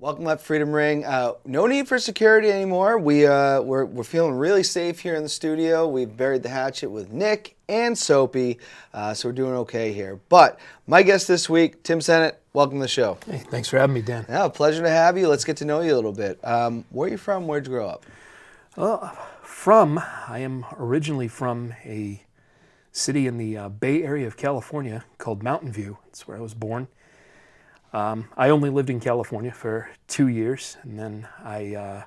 Welcome up Freedom Ring. No need for security anymore. We're feeling really safe here in the studio. We've buried the hatchet with Nick and Soapy, so we're doing okay here. But my guest this week, Tim Sennott, welcome to the show. Hey, thanks for having me, Dan. Yeah, pleasure to have you. Let's get to know you a little bit. Where are you from? Where'd you grow up? I am originally from a city in the Bay Area of California called Mountain View. It's where I was born. I only lived in California for 2 years, and then I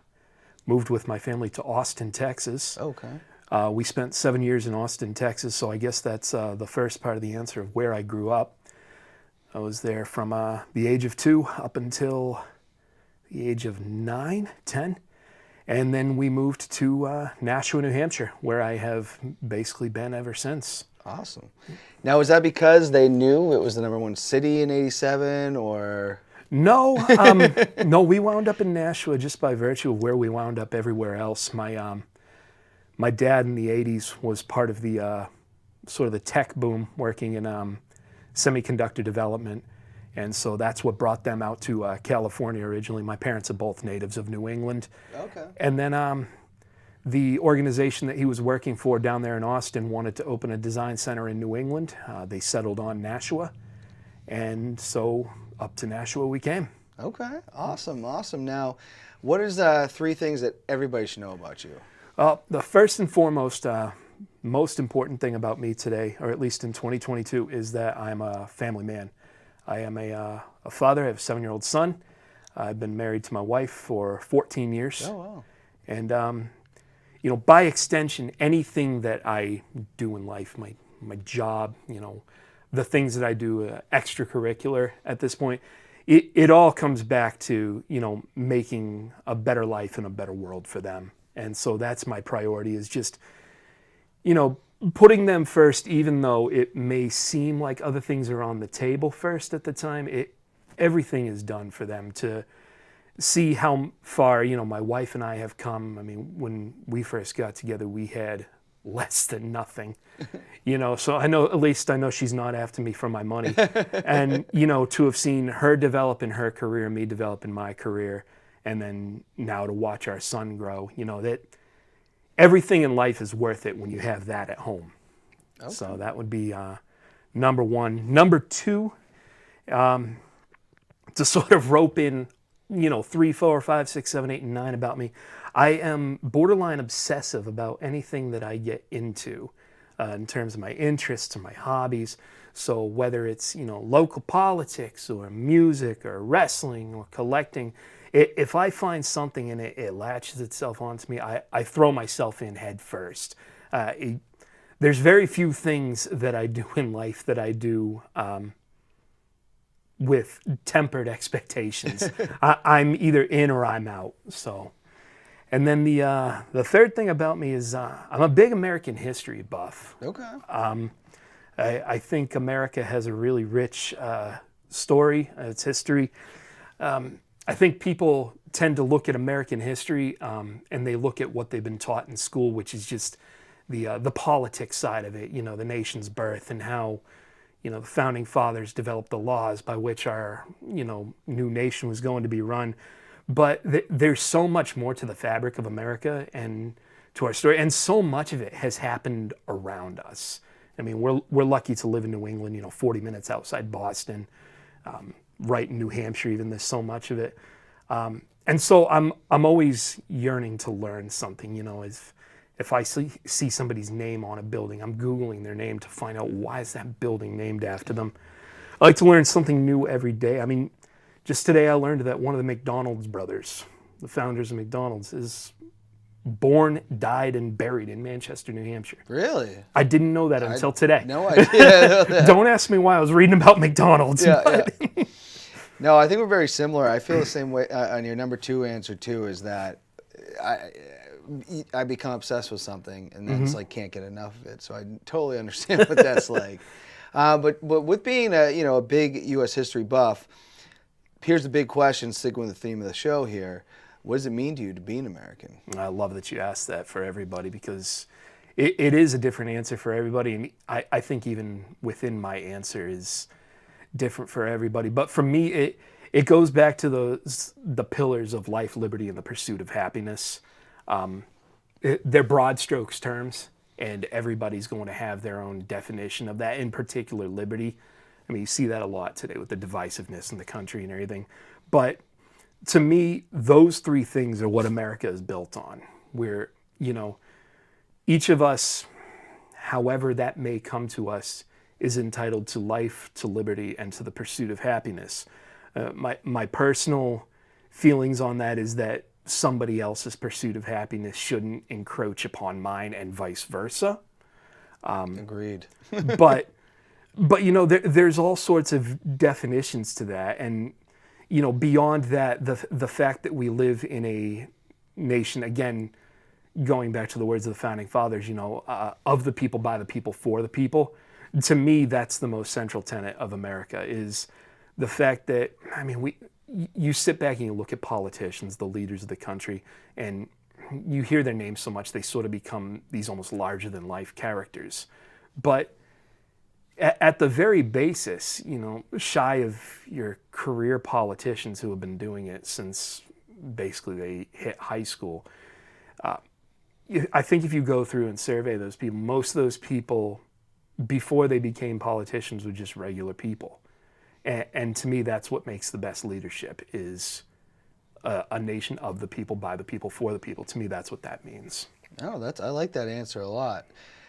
moved with my family to Austin, Texas. Okay. We spent 7 years in Austin, Texas, so I guess that's the first part of the answer of where I grew up. I was there from the age of 2 up until the age of 9, 10. And then we moved to Nashua, New Hampshire, where I have basically been ever since. Awesome. Now, was that because they knew it was the #1 city in '87, or? No, no, we wound up in Nashua just by virtue of where we wound up everywhere else. My dad in the 80s was part of the sort of the tech boom working in semiconductor development. And so that's what brought them out to California originally. My parents are both natives of New England. Okay. And then the organization that he was working for down there in Austin wanted to open a design center in New England. They settled on Nashua. And so up to Nashua we came. Okay. Awesome. Awesome. Now, what is 3 things that everybody should know about you? The first and foremost, most important thing about me today, or at least in 2022, is that I'm a family man. I am a father. I have a 7-year-old son. I've been married to my wife for 14 years. Oh, wow. And, by extension, anything that I do in life, my job, the things that I do extracurricular at this point, it all comes back to, making a better life and a better world for them. And so that's my priority, is just, putting them first, even though it may seem like other things are on the table first at the time. Everything is done for them to see how far, my wife and I have come. I mean, when we first got together, we had less than nothing, so I know she's not after me for my money. And, to have seen her develop in her career, me develop in my career, and then now to watch our son grow, that everything in life is worth it when you have that at home. Okay. So that would be number 1. Number 2, to sort of rope in, 3, 4, 5, 6, 7, 8, and 9 about me. I am borderline obsessive about anything that I get into in terms of my interests or my hobbies. So whether it's, local politics or music or wrestling or collecting, if I find something and it latches itself onto me, I throw myself in head first. There's very few things that I do in life that I do with tempered expectations. I'm either in or I'm out. So, and then the third thing about me is I'm a big American history buff. Okay. I think America has a really rich story, its history. I think people tend to look at American history and they look at what they've been taught in school, which is just the politics side of it, the nation's birth and how, the founding fathers developed the laws by which our, new nation was going to be run. But there's so much more to the fabric of America and to our story, and so much of it has happened around us. I mean, we're lucky to live in New England, 40 minutes outside Boston. Right in New Hampshire, even there's so much of it, and so I'm always yearning to learn something. If I see somebody's name on a building, I'm Googling their name to find out why is that building named after them. I like to learn something new every day. I mean, just today I learned that one of the McDonald's brothers, the founders of McDonald's, is born, died, and buried in Manchester, New Hampshire. Really? I didn't know that until today. No idea. Don't ask me why I was reading about McDonald's. Yeah. No, I think we're very similar. I feel the same way on your number 2 answer too, is that I become obsessed with something and then it's like can't get enough of it. So I totally understand what that's like. But with being a big U.S. history buff, here's the big question, sticking with the theme of the show here. What does it mean to you to be an American? I love that you asked that for everybody, because it is a different answer for everybody. And I think even within my answer is different for everybody. But for me, it goes back to the pillars of life, liberty, and the pursuit of happiness. They're broad strokes terms, and everybody's going to have their own definition of that, in particular liberty. I mean, you see that a lot today with the divisiveness in the country and everything. But to me, those three things are what America is built on, where, each of us, however that may come to us, is entitled to life, to liberty, and to the pursuit of happiness. My personal feelings on that is that somebody else's pursuit of happiness shouldn't encroach upon mine, and vice versa. Agreed. but there's all sorts of definitions to that, and beyond that, the fact that we live in a nation, again, going back to the words of the founding fathers, of the people, by the people, for the people. To me, that's the most central tenet of America, is the fact that, you sit back and you look at politicians, the leaders of the country, and you hear their names so much, they sort of become these almost larger than life characters. But at the very basis, shy of your career politicians who have been doing it since basically they hit high school, I think if you go through and survey those people, most of those people, before they became politicians, were just regular people. And to me, that's what makes the best leadership, is a nation of the people, by the people, for the people. To me, that's what that means. Oh, I like that answer a lot.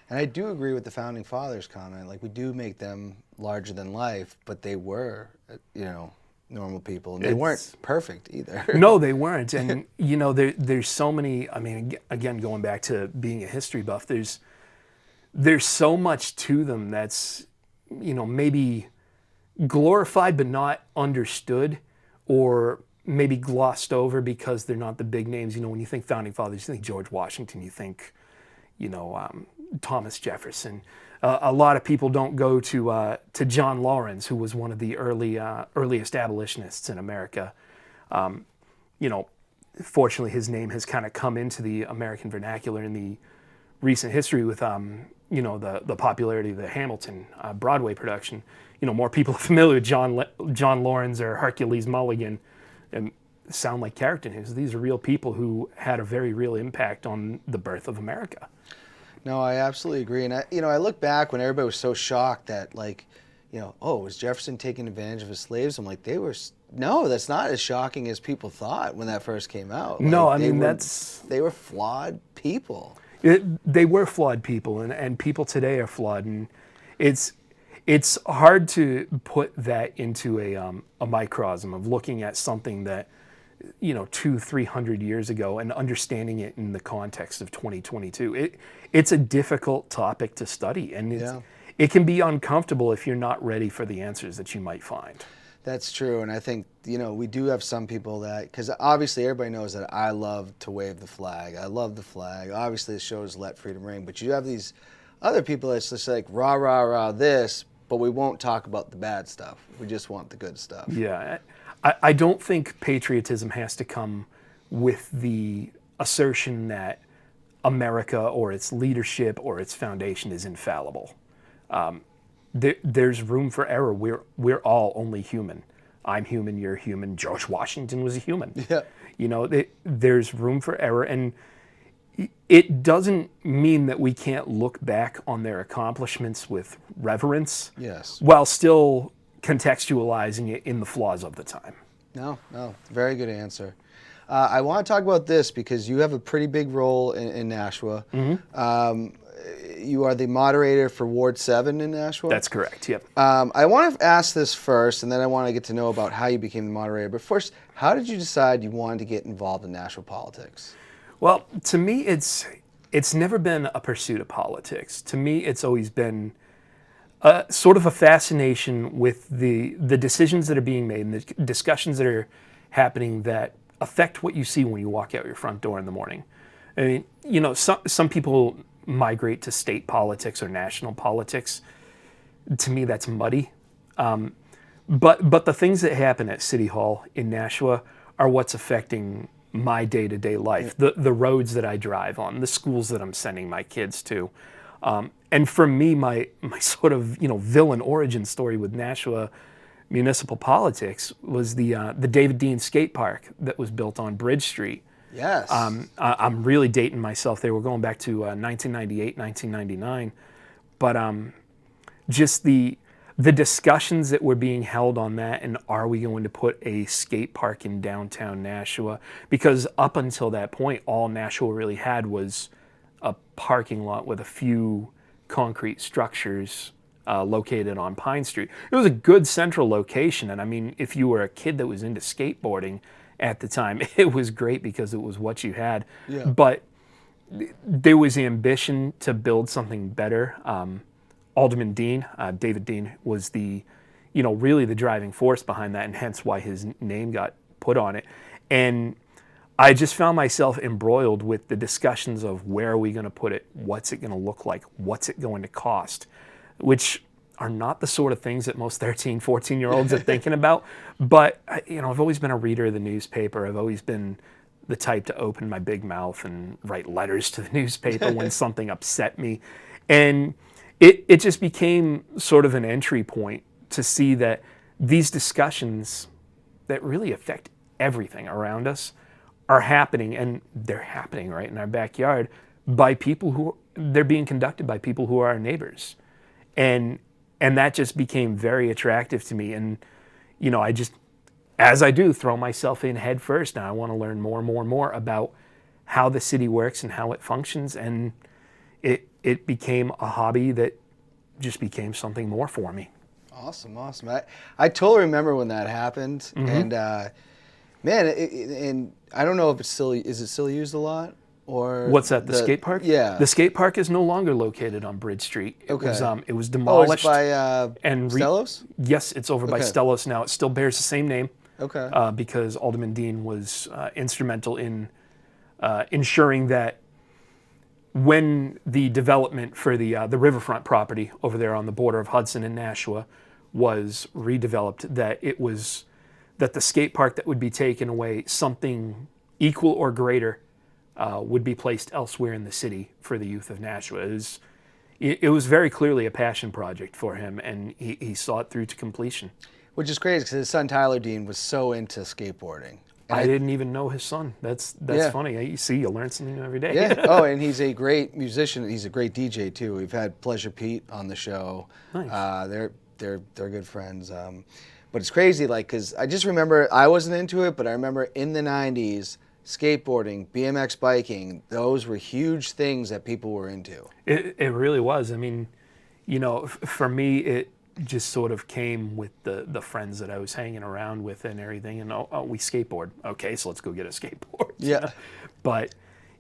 And I do agree with the founding fathers comment. Like, we do make them larger than life, but they were, normal people. And they weren't perfect either. No, they weren't. And, there's so many, again, going back to being a history buff, there's so much to them that's, maybe glorified but not understood, or maybe glossed over because they're not the big names. When you think founding fathers, you think George Washington, you think, Thomas Jefferson. A lot of people don't go to John Lawrence, who was one of the earliest abolitionists in America. Fortunately, his name has kind of come into the American vernacular in the recent history with the popularity of the Hamilton Broadway production. More people are familiar with John Lawrence or Hercules Mulligan, and sound like character names. These are real people who had a very real impact on the birth of America. No, I absolutely agree. And I look back when everybody was so shocked that, was Jefferson taking advantage of his slaves? I'm like, no, that's not as shocking as people thought when that first came out. No, they were flawed people. They were flawed people, and people today are flawed, and it's hard to put that into a microcosm of looking at something that 200-300 years ago and understanding it in the context of 2022. It's a difficult topic to study, and it can be uncomfortable if you're not ready for the answers that you might find. That's true, and I think, we do have some people that, because obviously everybody knows that I love to wave the flag. I love the flag. Obviously the show is Let Freedom Ring, but you have these other people that's just like, rah, rah, rah, this, but we won't talk about the bad stuff. We just want the good stuff. Yeah, I don't think patriotism has to come with the assertion that America or its leadership or its foundation is infallible. There's room for error. We're all only human. I'm human, you're human. George Washington was a human. Yeah. There's room for error, and it doesn't mean that we can't look back on their accomplishments with reverence. Yes. While still contextualizing it in the flaws of the time. No, very good answer. I want to talk about this because you have a pretty big role in Nashua. Mm-hmm. You are the moderator for Ward 7 in Nashua? That's correct, yep. I want to ask this first, and then I want to get to know about how you became the moderator. But first, how did you decide you wanted to get involved in Nashua politics? Well, to me, it's never been a pursuit of politics. To me, it's always been sort of a fascination with the decisions that are being made and the discussions that are happening that affect what you see when you walk out your front door in the morning. I mean, some people migrate to state politics or national politics. To me, that's muddy. But the things that happen at City Hall in Nashua are what's affecting my day-to-day life, the roads that I drive on, the schools that I'm sending my kids to. And for me, my sort of, villain origin story with Nashua municipal politics was the David Dean skate park that was built on Bridge Street. Yes. I'm really dating myself there. We're going back to 1998, 1999. But just the discussions that were being held on that, and are we going to put a skate park in downtown Nashua? Because up until that point, all Nashua really had was a parking lot with a few concrete structures located on Pine Street. It was a good central location, and I mean, if you were a kid that was into skateboarding at the time, it was great because it was what you had. Yeah. But there was ambition to build something better. Alderman Dean, David Dean, was really the driving force behind that, and hence why his name got put on it. And I just found myself embroiled with the discussions of where are we going to put it, what's it going to look like, what's it going to cost, which are not the sort of things that most 13, 14-year-olds are thinking about. But I've always been a reader of the newspaper. I've always been the type to open my big mouth and write letters to the newspaper when something upset me. And it just became sort of an entry point to see that these discussions that really affect everything around us are happening, and they're happening right in our backyard by people they're being conducted by people who are our neighbors. And that just became very attractive to me. And, I just, as I do, throw myself in head first. Now I want to learn more and more and more about how the city works and how it functions. And it became a hobby that just became something more for me. Awesome. I totally remember when that happened. And man, and I don't know if is it still used a lot? Or what's that? The skate park? Yeah. The skate park is no longer located on Bridge Street. Okay. It was demolished. Oh, it's by Stellos? Yes, it's over by Stellos now. It still bears the same name. Okay. Because Alderman Dean was instrumental in ensuring that when the development for the riverfront property over there on the border of Hudson and Nashua was redeveloped, that the skate park that would be taken away, something equal or greater would be placed elsewhere in the city for the youth of Nashua. It was very clearly a passion project for him, and he saw it through to completion. Which is crazy because his son Tyler Dean was so into skateboarding. I didn't even know his son. That's funny. You see, you learn something new every day. Yeah. Oh, and he's a great musician. He's a great DJ too. We've had Pleasure Pete on the show. Nice. They're good friends. But it's crazy, because I just remember I wasn't into it, but I remember in the '90s, skateboarding, BMX biking, those were huge things that people were into. It really was. I mean, for me, it just sort of came with the friends that I was hanging around with and everything. And we skateboard. Okay, so let's go get a skateboard. Yeah. But,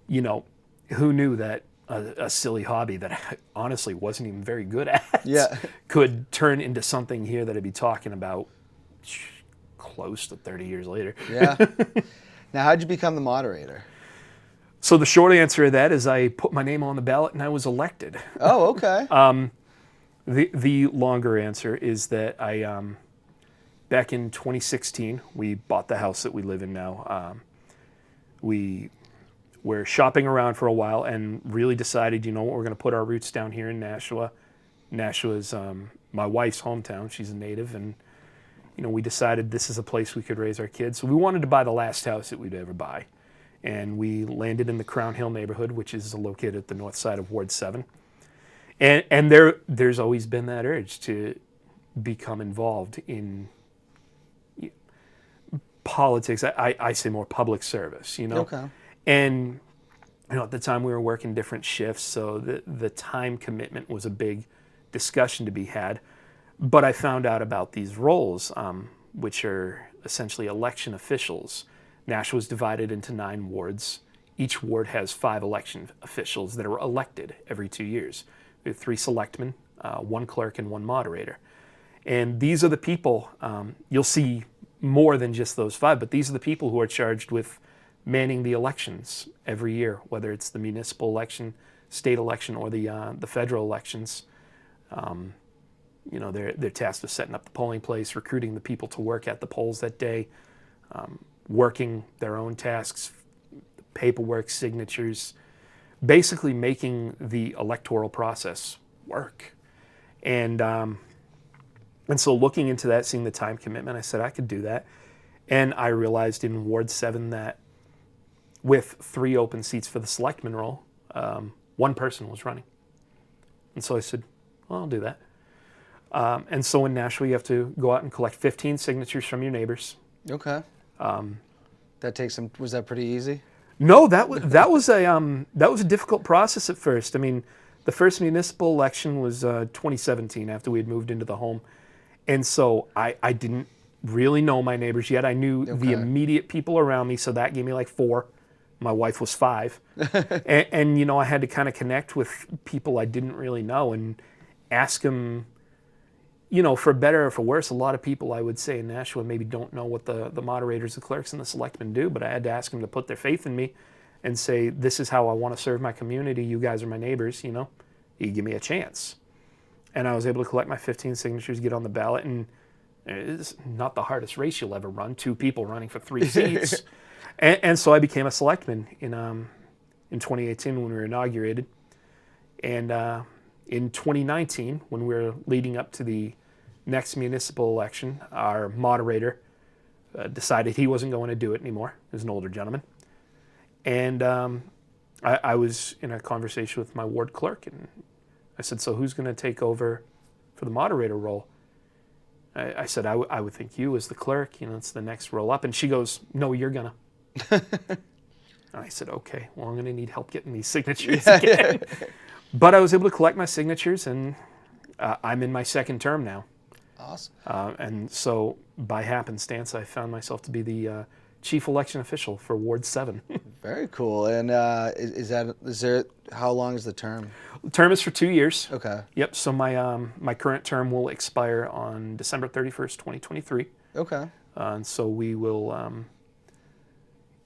who knew that a silly hobby that I honestly wasn't even very good at could turn into something here that I'd be talking about close to 30 years later. Yeah. Now, how'd you become the moderator? So the short answer to that is I put my name on the ballot and I was elected. Oh, okay. The longer answer is that I, back in 2016, we bought the house that we live in now. We were shopping around for a while and really decided, we're going to put our roots down here in Nashua. Nashua is my wife's hometown. She's a native, and we decided this is a place we could raise our kids. So we wanted to buy the last house that we'd ever buy. And we landed in the Crown Hill neighborhood, which is located at the north side of Ward 7. And there's always been that urge to become involved in politics. I say more public service, Okay. And at the time we were working different shifts, so the time commitment was a big discussion to be had. But I found out about these roles, which are essentially election officials. Nashua was divided into 9 wards. Each ward has 5 election officials that are elected every 2 years. We have 3 selectmen, 1 clerk, and 1 moderator. And these are the people, you'll see more than just those 5, but these are the people who are charged with manning the elections every year, whether it's the municipal election, state election, or the federal elections. They're tasked with setting up the polling place, recruiting the people to work at the polls that day, working their own tasks, paperwork, signatures, basically making the electoral process work. And And so looking into that, seeing the time commitment, I said I could do that. And I realized in Ward 7 that with 3 open seats for the selectman role, one person was running. And so I said, well, I'll do that. And so in Nashua, you have to go out and collect 15 signatures from your neighbors. Okay. That takes some. Was that pretty easy? No, that was a difficult process at first. I mean, the first municipal election was 2017 after we had moved into the home. And so I didn't really know my neighbors yet. I knew the immediate people around me, so that gave me like 4. My wife was 5. and, you know, I had to kind of connect with people I didn't really know and ask them, you know, for better or for worse, a lot of people I would say in Nashua maybe don't know what the moderators, the clerks, and the selectmen do, but I had to ask them to put their faith in me and say, this is how I want to serve my community. You guys are my neighbors, you know, you give me a chance. And I was able to collect my 15 signatures, get on the ballot, and it's not the hardest race you'll ever run, 2 people running for 3 seats. And so I became a selectman in 2018 when we were inaugurated. And in 2019, when we were leading up to the next municipal election, our moderator decided he wasn't going to do it anymore. He was an older gentleman. And I was in a conversation with my ward clerk, and I said, so who's going to take over for the moderator role? I said, I would think you as the clerk, you know, it's the next role up. And she goes, no, you're going to. And I said, okay, well, I'm going to need help getting these signatures again. But I was able to collect my signatures, and I'm in my 2nd term now. Awesome. And so by happenstance, I found myself to be the chief election official for Ward 7. Very cool. And how long is the term? The term is for 2 years. Okay. Yep. So my current term will expire on December 31st, 2023. Okay. And so we will.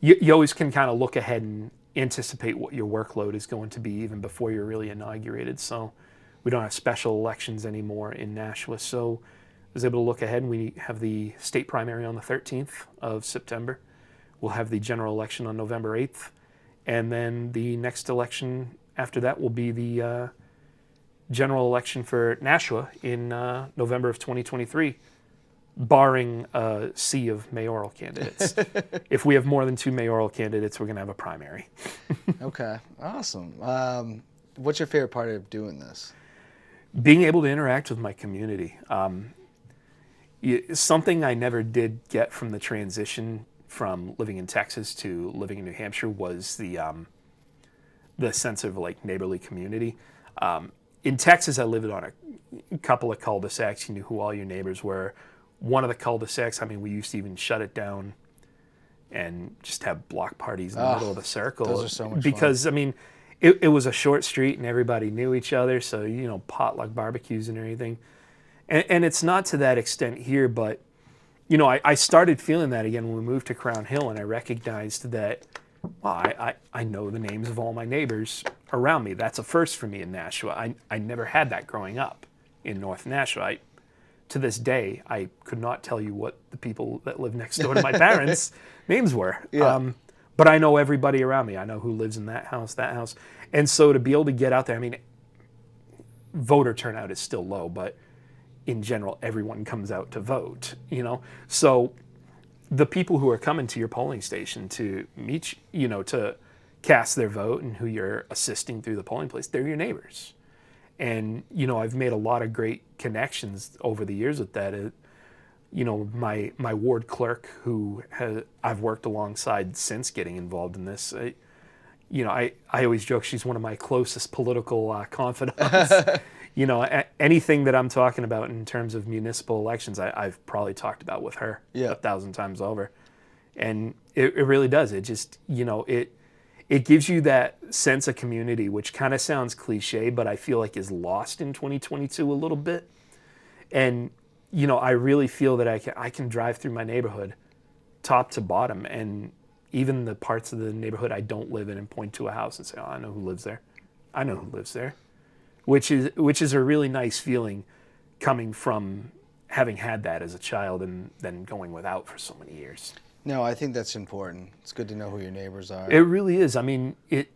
You always can kind of look ahead and anticipate what your workload is going to be even before you're really inaugurated. So we don't have special elections anymore in Nashua. So I was able to look ahead, and we have the state primary on the 13th of September. We'll have the general election on November 8th. And then the next election after that will be the general election for Nashua in November of 2023, barring a sea of mayoral candidates. If we have more than 2 mayoral candidates, we're going to have a primary. Okay, awesome. What's your favorite part of doing this? Being able to interact with my community. Something I never did get from the transition from living in Texas to living in New Hampshire was the sense of like neighborly community. In Texas, I lived on a couple of cul-de-sacs. You knew who all your neighbors were. One of the cul-de-sacs, I mean, we used to even shut it down and just have block parties in the middle of the circle. Those are so much because, I mean, it was a short street and everybody knew each other. So, you know, potluck barbecues and everything. And it's not to that extent here, but, you know, I started feeling that again when we moved to Crown Hill, and I recognized that, well, I know the names of all my neighbors around me. That's a first for me in Nashua. I never had that growing up in North Nashua. To this day, I could not tell you what the people that live next door to my parents' names were. Yeah. But I know everybody around me. I know who lives in that house. And so to be able to get out there, I mean, voter turnout is still low, but in general, everyone comes out to vote, you know? So the people who are coming to your polling station to meet, you know, to cast their vote and who you're assisting through the polling place, they're your neighbors. And, you know, I've made a lot of great connections over the years with that. You know, my ward clerk, who I've worked alongside since getting involved in this, I always joke she's one of my closest political confidants. You know, anything that I'm talking about in terms of municipal elections, I've probably talked about with her 1,000 times over. And it really does. It just, you know, it gives you that sense of community, which kind of sounds cliche, but I feel like is lost in 2022 a little bit. And, you know, I really feel that I can drive through my neighborhood top to bottom, and even the parts of the neighborhood I don't live in, and point to a house and say, oh, I know who lives there. I know who lives there. Which is a really nice feeling coming from having had that as a child and then going without for so many years. No, I think that's important. It's good to know who your neighbors are. It really is. I mean, it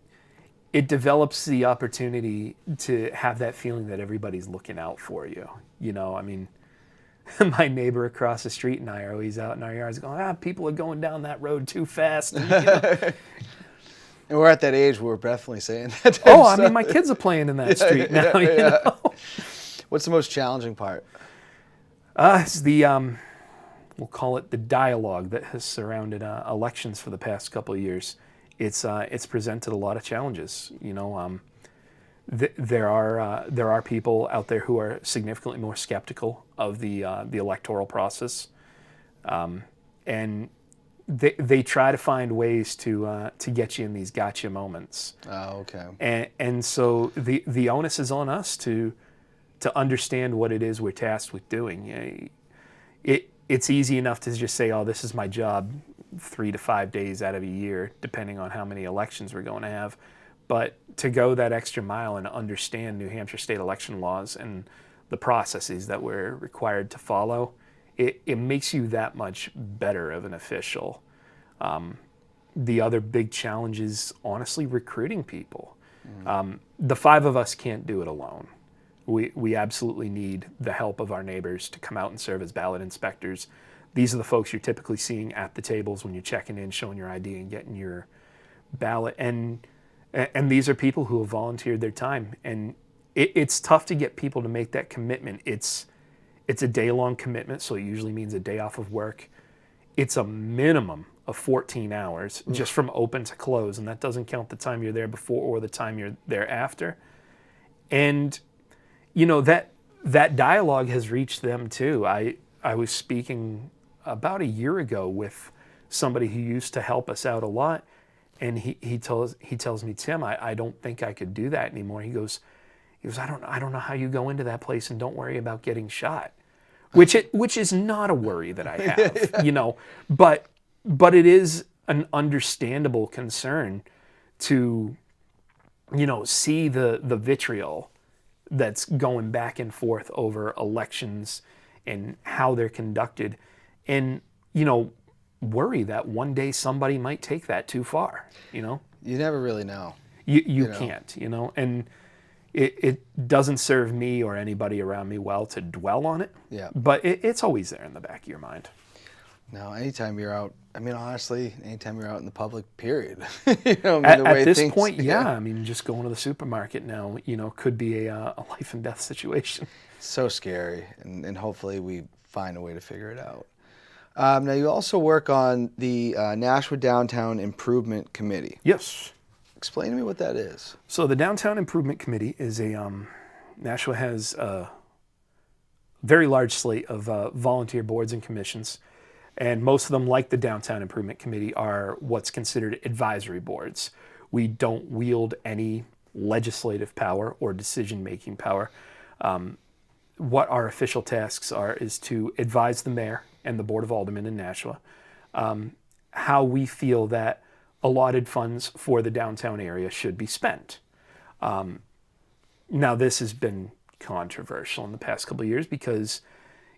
develops the opportunity to have that feeling that everybody's looking out for you. You know, I mean, my neighbor across the street and I are always out in our yards going, people are going down that road too fast. And, And we're at that age where we're definitely saying that. I mean, my kids are playing in that street now. You know? What's the most challenging part? It's the we'll call it the dialogue that has surrounded elections for the past couple of years. It's presented a lot of challenges. You know, there are people out there who are significantly more skeptical of the electoral process, and they try to find ways to get you in these gotcha moments. Oh, okay. And so the onus is on us to understand what it is we're tasked with doing. It's easy enough to just say, oh, this is my job 3 to 5 days out of a year, depending on how many elections we're going to have. But to go that extra mile and understand New Hampshire state election laws and the processes that we're required to follow, it makes you that much better of an official. The other big challenge is, honestly, recruiting people. The 5 of us can't do it alone. We absolutely need the help of our neighbors to come out and serve as ballot inspectors. These are the folks you're typically seeing at the tables when you're checking in, showing your ID, and getting your ballot. And these are people who have volunteered their time. And it's tough to get people to make that commitment. It's a day-long commitment, so it usually means a day off of work. It's a minimum of 14 hours just from open to close, and that doesn't count the time you're there before or the time you're there after. And you know, that dialogue has reached them too. I was speaking about a year ago with somebody who used to help us out a lot, and he tells me, Tim, I don't think I could do that anymore. He goes, I don't know how you go into that place and don't worry about getting shot, which is not a worry that I have, you know, but it is an understandable concern to, you know, see the vitriol that's going back and forth over elections and how they're conducted, and, you know, worry that one day somebody might take that too far, you know? You never really know. You can't, you know? And it doesn't serve me or anybody around me well to dwell on it. Yeah. But it's always there in the back of your mind. No, anytime you're out, I mean, honestly, anytime you're out in the public, period. You know, I mean, At this point, yeah. I mean, just going to the supermarket now, you know, could be a life and death situation. So scary, and hopefully we find a way to figure it out. Now, you also work on the Nashua Downtown Improvement Committee. Yes. Explain to me what that is. So the Downtown Improvement Committee is Nashua has a very large slate of volunteer boards and commissions. And most of them, like the Downtown Improvement Committee, are what's considered advisory boards. We don't wield any legislative power or decision-making power. What our official tasks are is to advise the mayor and the Board of Aldermen in Nashua how we feel that allotted funds for the downtown area should be spent. Now, this has been controversial in the past couple of years because,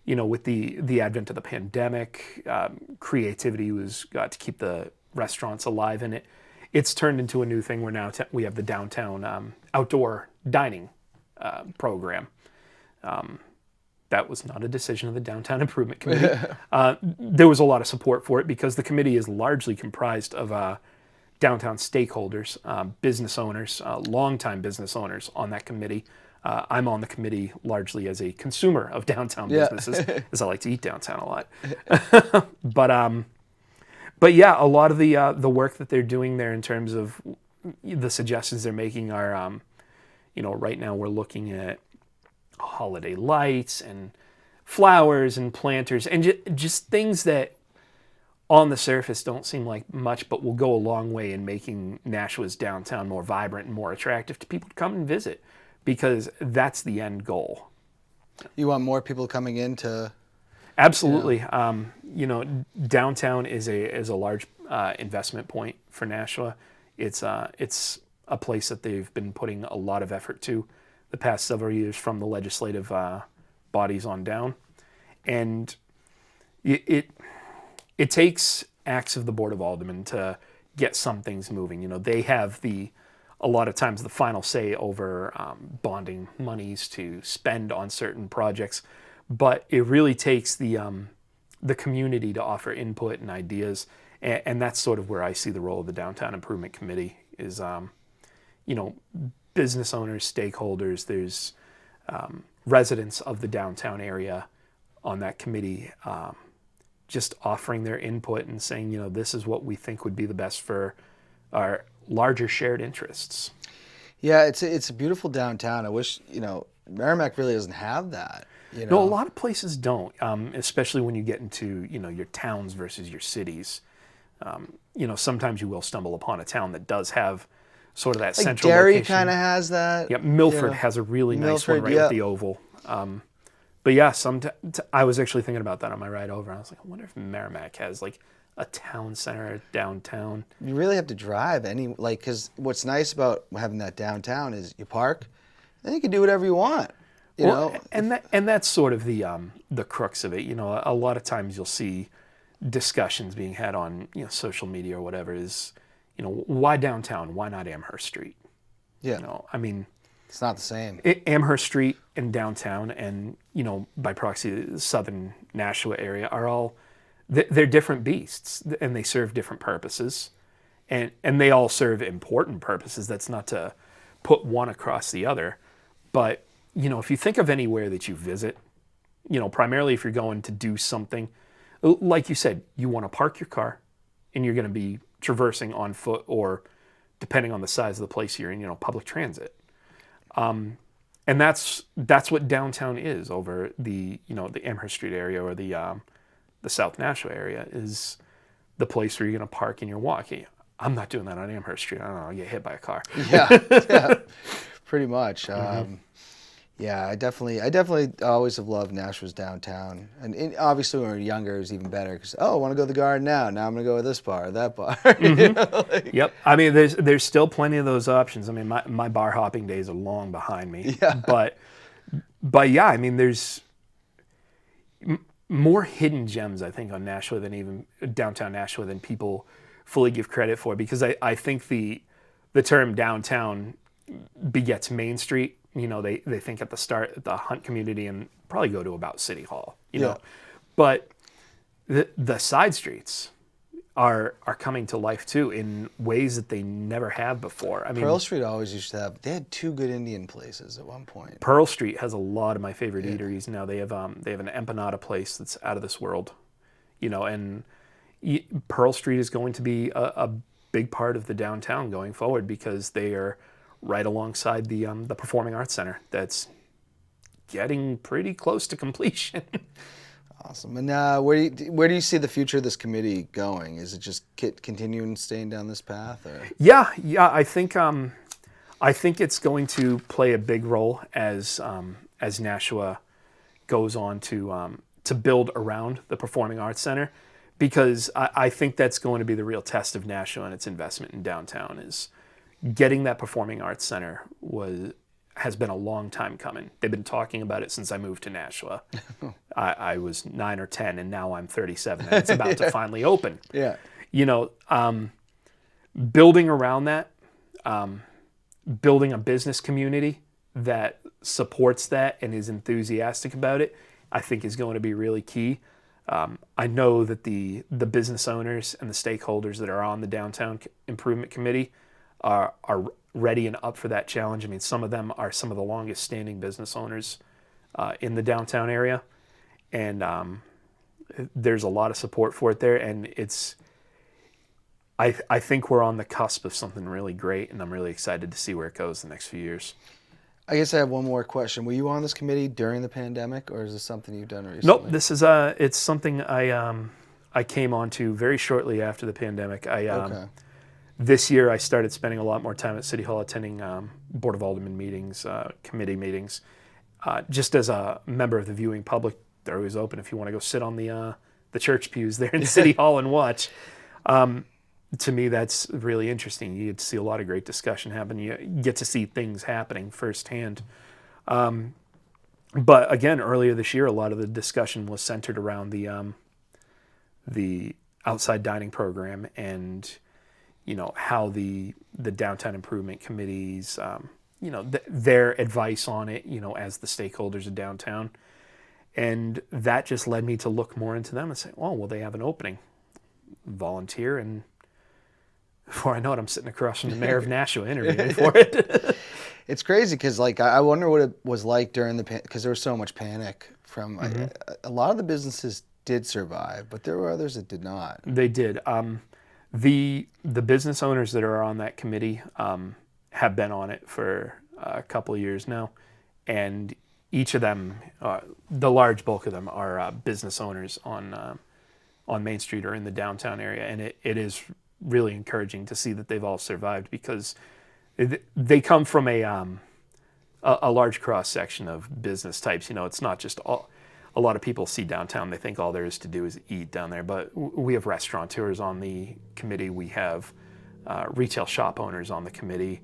you know, with the advent of the pandemic, creativity got to keep the restaurants alive, and it's turned into a new thing where now we have the downtown outdoor dining program. That was not a decision of the Downtown Improvement Committee. There was a lot of support for it because the committee is largely comprised of downtown stakeholders, business owners, longtime business owners on that committee. I'm on the committee largely as a consumer of downtown businesses, as I like to eat downtown a lot. But yeah, a lot of the work that they're doing there in terms of the suggestions they're making are, you know, right now we're looking at holiday lights and flowers and planters and just things that on the surface don't seem like much, but will go a long way in making Nashua's downtown more vibrant and more attractive to people to come and visit, because that's the end goal. You want more people coming in to... Absolutely. You know, downtown is a large investment point for Nashua. It's a place that they've been putting a lot of effort to the past several years from the legislative bodies on down. And it takes acts of the Board of Aldermen to get some things moving. You know, they have a lot of times the final say over bonding monies to spend on certain projects. but it really takes the community to offer input and ideas, and that's sort of where I see the role of the Downtown Improvement Committee is, you know, business owners, stakeholders. There's residents of the downtown area on that committee, just offering their input and saying, you know, this is what we think would be the best for our larger shared interests. Yeah, it's a beautiful downtown. I wish, you know, Merrimack really doesn't have that. You know? No, a lot of places don't, especially when you get into, you know, your towns versus your cities. You know, sometimes you will stumble upon a town that does have sort of that Like central Derry location. kind of has that. Yep, Milford you know. has a really nice one Milford, right yeah. with the oval. But yeah, I was actually thinking about that on my ride over. I was like, I wonder if Merrimack has like a town center downtown. You really have to drive because what's nice about having that downtown is you park, and you can do whatever you want. You know, And that's sort of the crux of it. You know, a lot of times you'll see discussions being had on, you know, social media or whatever is, you know, why downtown? Why not Amherst Street? Yeah. You know, I mean, it's not the same. Amherst Street and downtown and, you know, by proxy, the southern Nashua area are all, they're different beasts and they serve different purposes. And they all serve important purposes. That's not to put one across the other. But, you know, if you think of anywhere that you visit, you know, primarily if you're going to do something, like you said, you want to park your car and you're going to be traversing on foot or, depending on the size of the place you're in, you know, public transit. And that's what downtown is over the, you know, the Amherst Street area or the South Nashua area is the place where you're going to park and you're walking. I'm not doing that on Amherst Street. I don't know, I'll get hit by a car. Yeah, pretty much. Yeah, I definitely always have loved Nashua's downtown, and obviously when we were younger it was even better because I want to go to the garden now. Now I'm going to go to this bar or that bar. You know, Yep. I mean, there's still plenty of those options. I mean, my bar hopping days are long behind me. Yeah. But yeah, I mean, there's more hidden gems I think on Nashua than even downtown Nashua than people fully give credit for, because I think the term downtown begets Main Street. You know, they think at the start the Hunt community and probably go to about City Hall, you know. But the side streets are coming to life too in ways that they never have before. I mean, Pearl Street always used to have. They had 2 good Indian places at one point. Pearl Street has a lot of my favorite eateries now. They have an empanada place that's out of this world, you know. And Pearl Street is going to be a big part of the downtown going forward because they are right alongside the Performing Arts Center that's getting pretty close to completion. Awesome. And where do you see the future of this committee going? Is it just continuing staying down this path? Or? Yeah. I think it's going to play a big role as Nashua goes on to build around the Performing Arts Center, because I think that's going to be the real test of Nashua and its investment in downtown. Is getting that Performing Arts Center has been a long time coming. They've been talking about it since I moved to Nashua. I was 9 or 10, and now I'm 37, and it's about to finally open. Yeah. You know, building around that, building a business community that supports that and is enthusiastic about it, I think is going to be really key. I know that the business owners and the stakeholders that are on the Downtown Improvement Committee are ready and up for that challenge. I mean, some of them are some of the longest standing business owners in the downtown area, and there's a lot of support for it there. And I think we're on the cusp of something really great, and I'm really excited to see where it goes the next few years. I guess I have one more question. Were you on this committee during the pandemic, or is this something you've done recently? Nope. This is it's something I came onto very shortly after the pandemic. Okay. This year, I started spending a lot more time at City Hall attending Board of Aldermen meetings, committee meetings. Just as a member of the viewing public, they're always open if you want to go sit on the church pews there in City Hall and watch. To me, that's really interesting. You get to see a lot of great discussion happen. You get to see things happening firsthand. But again, earlier this year, a lot of the discussion was centered around the outside dining program and, you know, how the downtown improvement committees, you know, their advice on it, you know, as the stakeholders of downtown. And that just led me to look more into them and say, oh, well, they have an opening. Volunteer, and before I know it, I'm sitting across from the mayor of Nashua interviewing for it. It's crazy because, like, I wonder what it was like during the because there was so much panic from a lot of the businesses did survive, but there were others that did not. They did. The business owners that are on that committee have been on it for a couple of years now, and each of them, the large bulk of them, are business owners on Main Street or in the downtown area, and it is really encouraging to see that they've all survived because they come from a large cross section of business types. You know, it's not just all. A lot of people see downtown, they think all there is to do is eat down there, but we have restaurateurs on the committee, we have retail shop owners on the committee,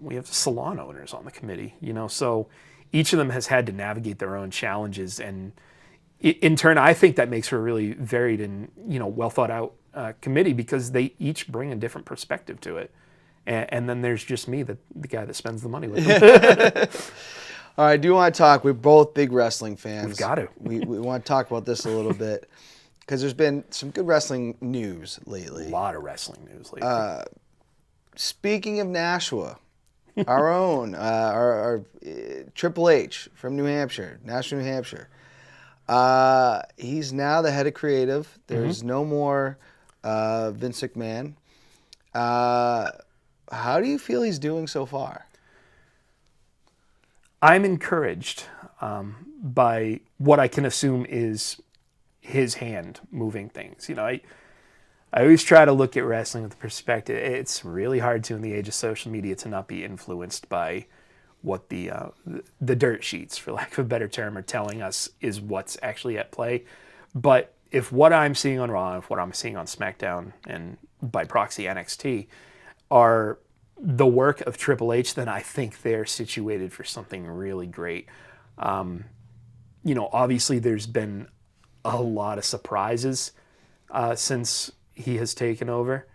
we have salon owners on the committee, you know, so each of them has had to navigate their own challenges, and in turn, I think that makes for a really varied and, you know, well thought out committee because they each bring a different perspective to it. And then there's just me, the guy that spends the money with them. All right, I do want to talk. We're both big wrestling fans. We've got to. We want to talk about this a little bit because there's been some good wrestling news lately. A lot of wrestling news lately. Speaking of Nashua, our own, our Triple H from New Hampshire, Nashua, New Hampshire. He's now the head of creative. There's no more Vince McMahon. How do you feel he's doing so far? I'm encouraged by what I can assume is his hand moving things. You know, I always try to look at wrestling with the perspective. It's really hard to, in the age of social media, to not be influenced by what the dirt sheets, for lack of a better term, are telling us is what's actually at play. But if what I'm seeing on Raw, if what I'm seeing on SmackDown, and by proxy NXT, are the work of Triple H, then I think they're situated for something really great. You know, obviously there's been a lot of surprises since he has taken over.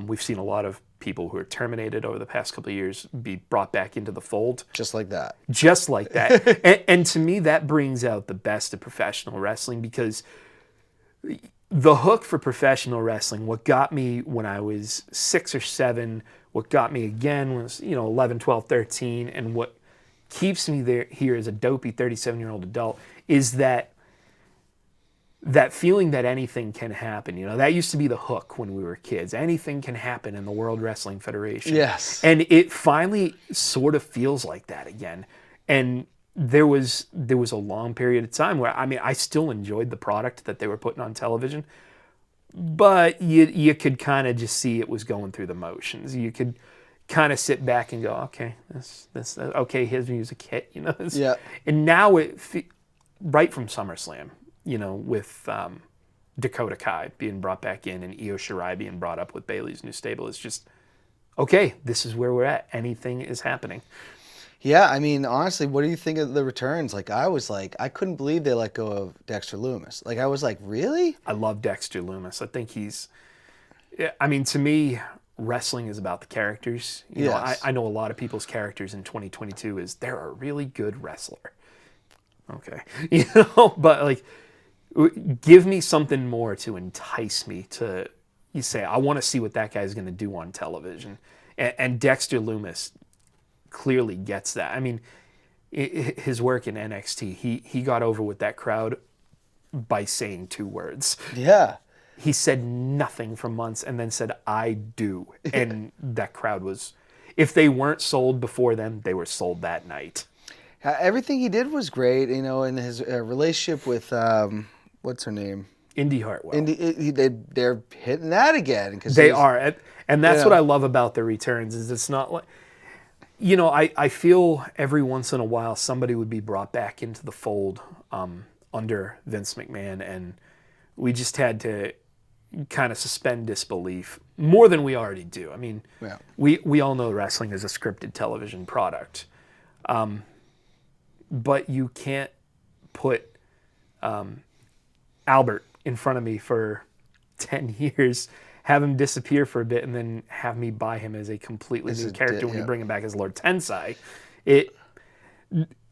We've seen a lot of people who are terminated over the past couple of years be brought back into the fold. Just like that. Just like that. and to me, that brings out the best of professional wrestling because the hook for professional wrestling, what got me when I was 6 or 7, what got me again was, 11, 12, 13, and what keeps me here as a dopey 37-year-old adult is that feeling that anything can happen. That used to be the hook when we were kids. Anything can happen in the World Wrestling Federation. Yes. And it finally sort of feels like that again. And there was a long period of time where, I still enjoyed the product that they were putting on television, but you could kind of just see it was going through the motions. You could kind of sit back and go, okay, this okay, his music hit, Yeah. And now right from SummerSlam, with Dakota Kai being brought back in and Io Shirai being brought up with Bayley's new stable, it's just, okay, this is where we're at. Anything is happening. Yeah, honestly, what do you think of the returns? I couldn't believe they let go of Dexter Lumis. I was like, really? I love Dexter Lumis. I think to me, wrestling is about the characters. Yes. I know a lot of people's characters in 2022 is they're a really good wrestler. Okay. But give me something more to entice me to, you say, I want to see what that guy's going to do on television. And Dexter Lumis clearly gets that. His work in NXT, he got over with that crowd by saying 2 words. Yeah. He said nothing for months and then said, I do. And that crowd was, if they weren't sold before then, they were sold that night. Everything he did was great, in his relationship with, what's her name? Indy Hartwell. They're hitting that again. They are. And that's what I love about the returns is it's not like, I feel every once in a while somebody would be brought back into the fold under Vince McMahon, and we just had to kind of suspend disbelief more than we already do. Yeah. We all know wrestling is a scripted television product. But you can't put Albert in front of me for 10 years, have him disappear for a bit, and then have me buy him as a completely new character when you bring him back as Lord Tensai.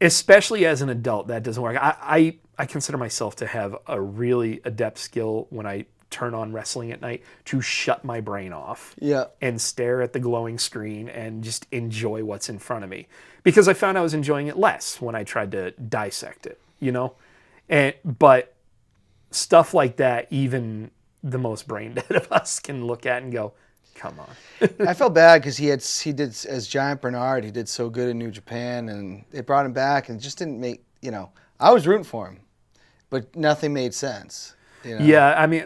especially as an adult, that doesn't work. I consider myself to have a really adept skill when I turn on wrestling at night to shut my brain off Yeah. and stare at the glowing screen and just enjoy what's in front of me. Because I found I was enjoying it less when I tried to dissect it, you know? But stuff like that, even the most brain dead of us can look at and go, come on. I felt bad because he did as Giant Bernard. He did so good in New Japan, and they brought him back, and it just didn't make. I was rooting for him, but nothing made sense. Yeah, I mean,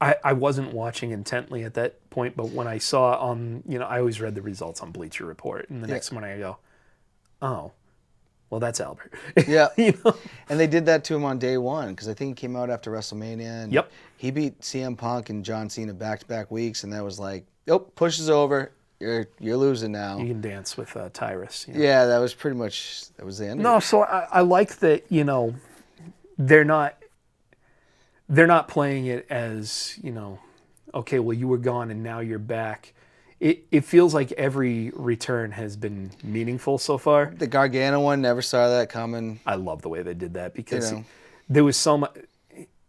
I wasn't watching intently at that point, but when I saw on, I always read the results on Bleacher Report, and the next morning I go, oh, well, that's Albert. Yeah. And they did that to him on day one because I think he came out after WrestleMania. And Yep. He beat CM Punk and John Cena back-to-back weeks, and that was like, nope, push is over. You're losing now. You can dance with Tyrus. Yeah, that was pretty much that was the end. No, of it. so I like that. They're not playing it as okay, well, you were gone and now you're back. It feels like every return has been meaningful so far. The Gargano one, never saw that coming. I love the way they did that because there was so much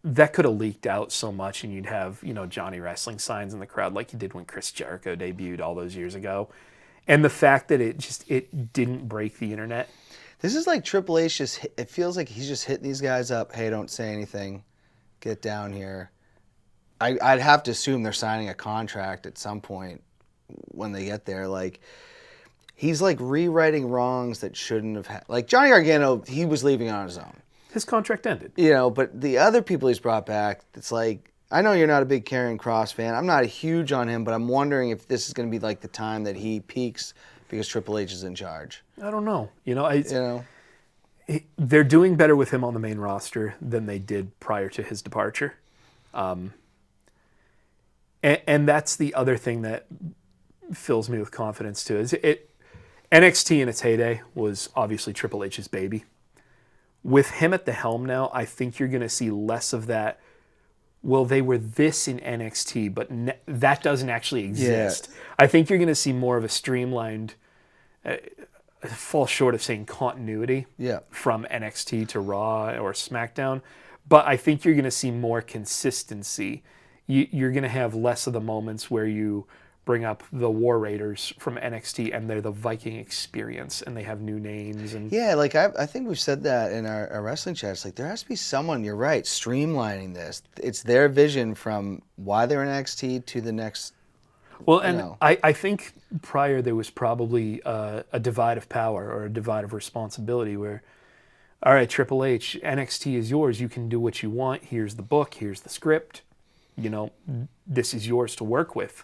that could have leaked out so much, and you'd have Johnny Wrestling signs in the crowd like you did when Chris Jericho debuted all those years ago, and the fact that it didn't break the internet. This is like Triple H it feels like he's just hitting these guys up. Hey, don't say anything. Get down here. I'd have to assume they're signing a contract at some point when they get there. Like, he's like rewriting wrongs that shouldn't have had. Like Johnny Gargano, he was leaving on his own. His contract ended. But the other people he's brought back, it's like, I know you're not a big Karrion Kross fan. I'm not huge on him, but I'm wondering if this is going to be like the time that he peaks because Triple H is in charge. I don't know. They're doing better with him on the main roster than they did prior to his departure. And that's the other thing that fills me with confidence too. NXT in its heyday was obviously Triple H's baby. With him at the helm now, I think you're going to see less of that. Well, they were this in NXT, but that doesn't actually exist. Yeah. I think you're going to see more of a streamlined, fall short of saying continuity from NXT to Raw or SmackDown, but I think you're going to see more consistency. You're going to have less of the moments where you bring up the War Raiders from NXT and they're the Viking experience and they have new names. And yeah, like I think we've said that in our wrestling chats. Like, there has to be someone, you're right, streamlining this. It's their vision from why they're in NXT to the next. Well, and I think prior there was probably a divide of power or a divide of responsibility where, all right, Triple H, NXT is yours. You can do what you want. Here's the book. Here's the script. This is yours to work with.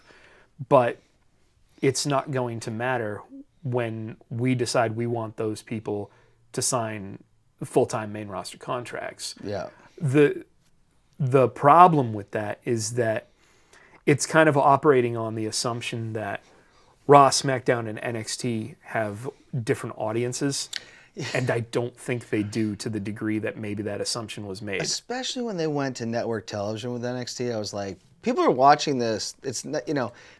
But it's not going to matter when we decide we want those people to sign full-time main roster contracts. Yeah. The problem with that is that it's kind of operating on the assumption that Raw, SmackDown, and NXT have different audiences. And I don't think they do to the degree that maybe that assumption was made. Especially when they went to network television with NXT, I was like, people are watching this. It's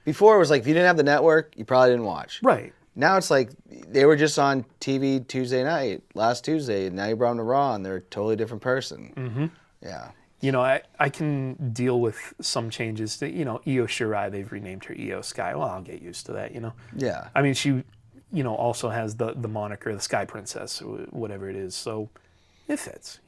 before it was like if you didn't have the network, you probably didn't watch. Right. Now it's like they were just on TV Tuesday night, last Tuesday, and now you brought them to Raw, and they're a totally different person. Mm-hmm. Yeah. I can deal with some changes. To, Io Shirai, they've renamed her Io Sky. Well, I'll get used to that. Yeah. I mean, she, also has the moniker, the Sky Princess, or whatever it is. So it fits.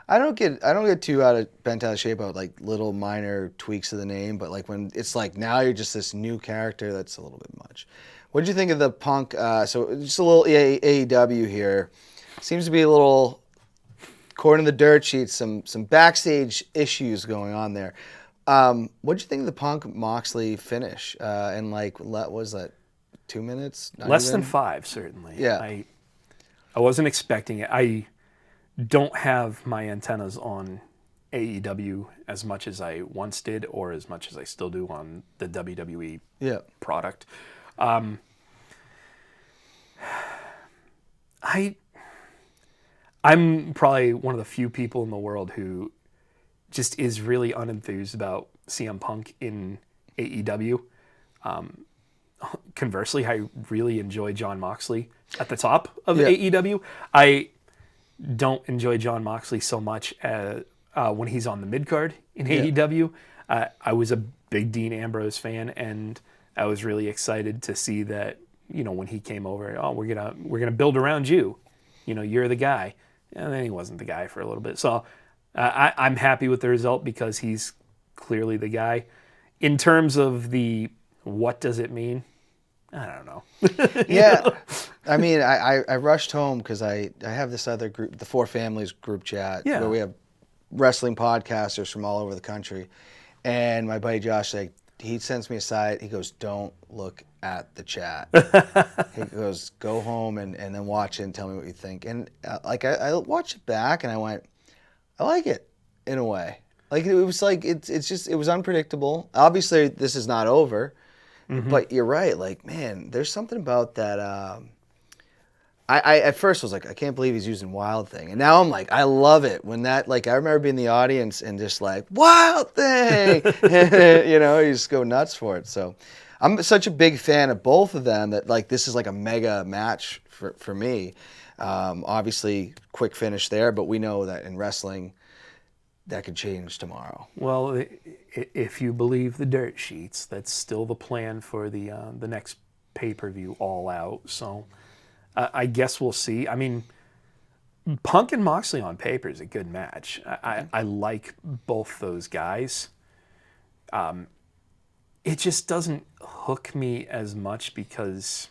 I don't get too bent out of shape about like little minor tweaks of the name, but like when it's like now you're just this new character, that's a little bit much. What did you think of the Punk? So just a little AEW here. Seems to be a little, according to the dirt sheets, some backstage issues going on there. What did you think of the Punk Moxley finish? And like, what was that? 2 minutes? Less than 5, certainly. Yeah. I wasn't expecting it. I don't have my antennas on AEW as much as I once did or as much as I still do on the WWE product. I'm probably one of the few people in the world who just is really unenthused about CM Punk in AEW. conversely, I really enjoy Jon Moxley at the top of Yeah. AEW. I don't enjoy Jon Moxley so much as, when he's on the mid card in Yeah. AEW. I was a big Dean Ambrose fan, and I was really excited to see that, when he came over, oh, we're gonna build around you. You're the guy. And then he wasn't the guy for a little bit. So I'm happy with the result because he's clearly the guy. In terms of the what does it mean? I don't know. Yeah. I mean, I rushed home because I have this other group, the Four Families group chat, Yeah. where we have wrestling podcasters from all over the country. And my buddy Josh, like, he sends me aside. He goes, "Don't look at the chat." He goes, "Go home and then watch it and tell me what you think." And I watched it back and I went, I like it in a way. Like, it was like it's just, it was unpredictable. Obviously, this is not over. But you're right. Like, man, there's something about that. I at first was like, I can't believe he's using Wild Thing, and now I'm like, I love it when that. Like, I remember being in the audience and just like, Wild Thing, you just go nuts for it. So, I'm such a big fan of both of them that, like, this is like a mega match for me. Obviously, quick finish there, but we know that in wrestling, that could change tomorrow. Well, if you believe the dirt sheets, that's still the plan for the next pay-per-view, All Out. So I guess we'll see. I mean, Punk and Moxley on paper is a good match. I like both those guys. It just doesn't hook me as much because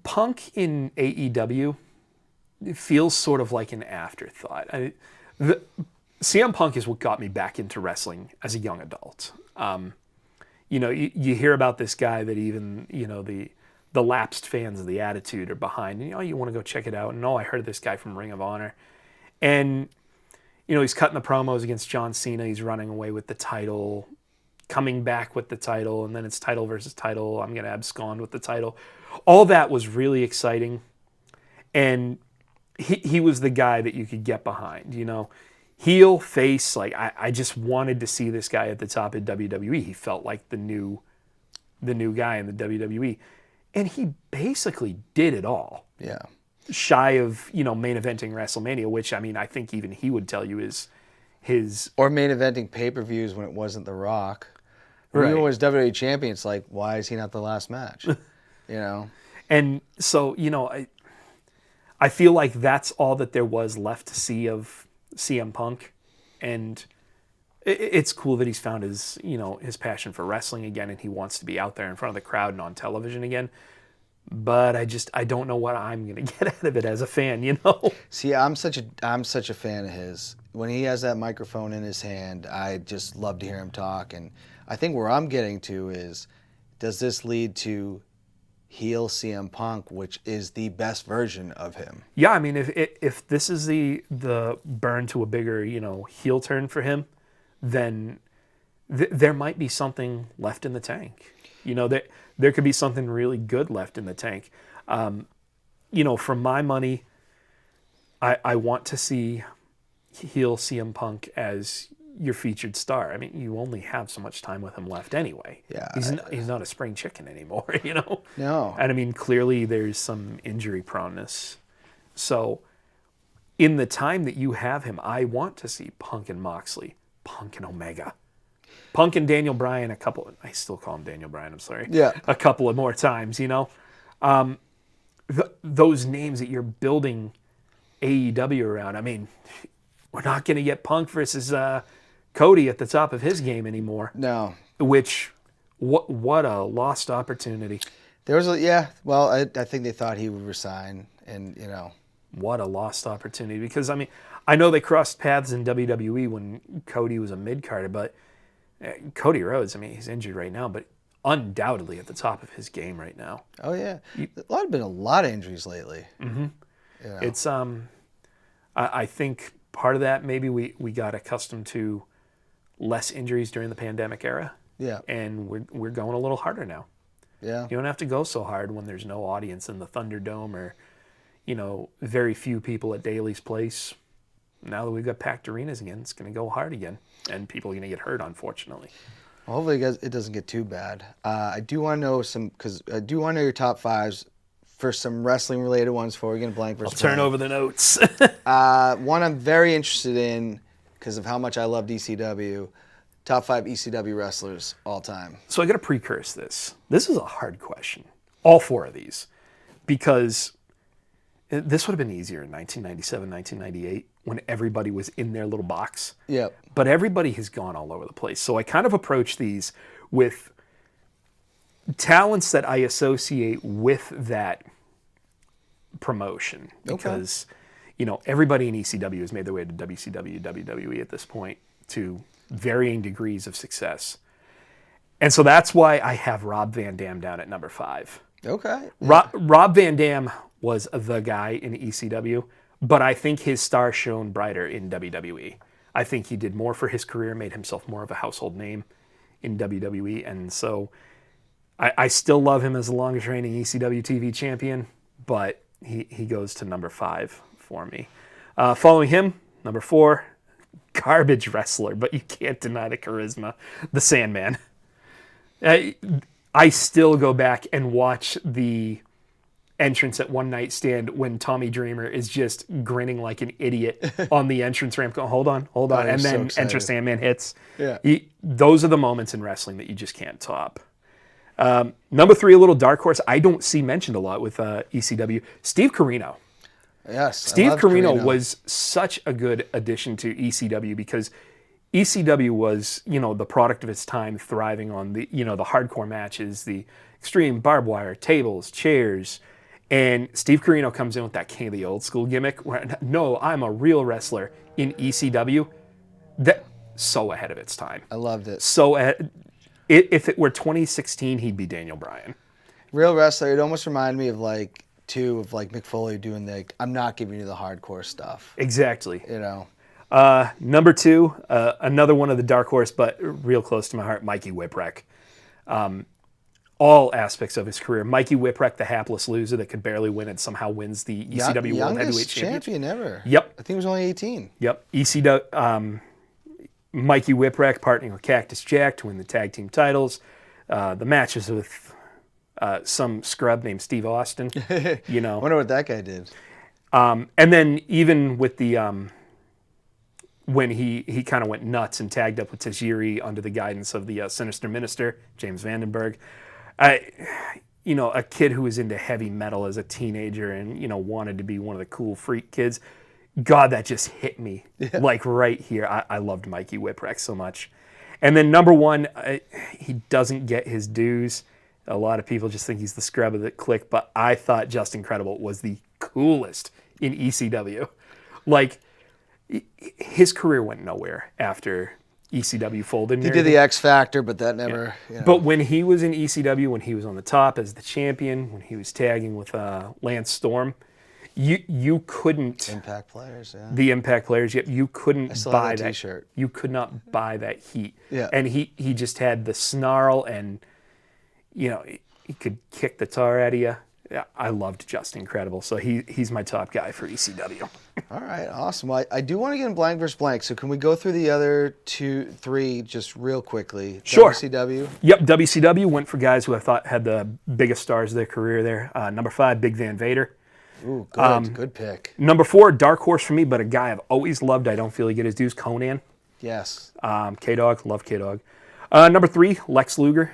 Punk in AEW, it feels sort of like an afterthought. CM Punk is what got me back into wrestling as a young adult. You hear about this guy that even, the lapsed fans of the Attitude are behind. And, you want to go check it out. And, I heard of this guy from Ring of Honor. And, he's cutting the promos against John Cena. He's running away with the title, coming back with the title, and then it's title versus title. I'm going to abscond with the title. All that was really exciting. And he was the guy that you could get behind, heel, face. Like, I just wanted to see this guy at the top of WWE. He felt like the new guy in the WWE, and he basically did it all. Yeah. Shy of main eventing WrestleMania, which I think even he would tell you is his Or main eventing pay-per-views when it wasn't The Rock. Or Right. even when he was WWE champion, it's like, why is he not the last match? And so I feel like that's all that there was left to see of CM Punk, and it's cool that he's found his passion for wrestling again, and he wants to be out there in front of the crowd and on television again. But I don't know what I'm gonna get out of it as a fan, See, I'm such a fan of his. When he has that microphone in his hand, I just love to hear him talk. And I think where I'm getting to is, does this lead to heel CM Punk, which is the best version of him? Yeah, I mean, if this is the burn to a bigger heel turn for him, then there might be something left in the tank. There could be something really good left in the tank. For my money, I want to see heel CM Punk as your featured star. I mean, you only have so much time with him left anyway. Yeah, he's not a spring chicken anymore, No. And I mean, clearly there's some injury proneness. So in the time that you have him, I want to see Punk and Moxley, Punk and Omega, Punk and Daniel Bryan I still call him Daniel Bryan, I'm sorry. Yeah. A couple of more times, those names that you're building AEW around. I mean, we're not going to get Punk versus Cody at the top of his game anymore. No. Which, what a lost opportunity. There was well, I think they thought he would resign, and What a lost opportunity. Because, I know they crossed paths in WWE when Cody was a mid-carder, but Cody Rhodes, he's injured right now, but undoubtedly at the top of his game right now. Oh yeah, been a lot of injuries lately. Mm-hmm. It's I think part of that maybe we got accustomed to less injuries during the pandemic era. Yeah. And we're going a little harder now. Yeah. You don't have to go so hard when there's no audience in the Thunderdome or very few people at Daly's Place. Now that we've got packed arenas again, it's going to go hard again, and people are going to get hurt, unfortunately. Well, hopefully it doesn't get too bad. I do want to know because I do want to know your top fives for some wrestling related ones before we get blank versus Turn blank. over the notes. One I'm very interested in because of how much I love ECW. Top 5 ECW wrestlers all time. So I got to precurse this. This is a hard question. All 4 of these. Because this would have been easier in 1997, 1998 when everybody was in their little box. Yep. But everybody has gone all over the place. So I kind of approach these with talents that I associate with that promotion. Because, everybody in ECW has made their way to WCW, WWE at this point to varying degrees of success. And so that's why I have Rob Van Dam down at number 5. Okay. Rob Van Dam was the guy in ECW, but I think his star shone brighter in WWE. I think he did more for his career, made himself more of a household name in WWE, and so I still love him as the longest reigning ECW TV champion, but he goes to number 5 for me. Following him, number 4, garbage wrestler, but you can't deny the charisma, the Sandman. I still go back and watch the entrance at One Night Stand when Tommy Dreamer is just grinning like an idiot on the entrance ramp going, hold on. And then Enter Sandman hits. Yeah. Those are the moments in wrestling that you just can't top. Number 3, a little dark horse. I don't see mentioned a lot with ECW. Steve Corino. Yes. Steve Corino was such a good addition to ECW because ECW was, the product of its time, thriving on the hardcore matches, the extreme barbed wire, tables, chairs. And Steve Corino comes in with that king of the old school gimmick where, no, I'm a real wrestler in ECW. That so ahead of its time. I loved it. So if it were 2016, he'd be Daniel Bryan. Real wrestler. It almost reminded me of Mick Foley doing I'm not giving you the hardcore stuff. Exactly. Number 2, another one of the dark horse, but real close to my heart, Mikey Whipwreck. All aspects of his career. Mikey Whipwreck, the hapless loser that could barely win and somehow wins the ECW World Heavyweight Championship. champion ever. Yep. I think he was only 18. Yep. Mikey Whipwreck partnering with Cactus Jack to win the tag team titles. The matches with some scrub named Steve Austin. I wonder what that guy did. And then even with the when he kind of went nuts and tagged up with Tajiri under the guidance of the Sinister Minister, James Vandenberg. A kid who was into heavy metal as a teenager and, wanted to be one of the cool freak kids. God, that just hit me like right here. I loved Mikey Whipwreck so much. And then number 1, he doesn't get his dues. A lot of people just think he's the scrub of the clique, but I thought Just Incredible was the coolest in ECW. Like, his career went nowhere after ECW folded. He did the X Factor, but that never... But when he was in ECW, when he was on the top as the champion, when he was tagging with Lance Storm, you couldn't... Impact players, yeah. The Impact players, you couldn't buy that T-shirt. You could not buy that heat. Yeah. And he just had the snarl and, he could kick the tar out of you. Yeah, I loved Just Incredible, so he's my top guy for ECW. All right, awesome. Well, I do want to get in blank versus blank, so can we go through the other 2, 3 just real quickly? Sure. WCW? Yep, WCW went for guys who I thought had the biggest stars of their career there. Number 5, Big Van Vader. Ooh, good. Good pick. Number 4, dark horse for me, but a guy I've always loved. I don't feel he get his dues. Conan. Yes. K-Dog. Love K-Dog. Number 3, Lex Luger.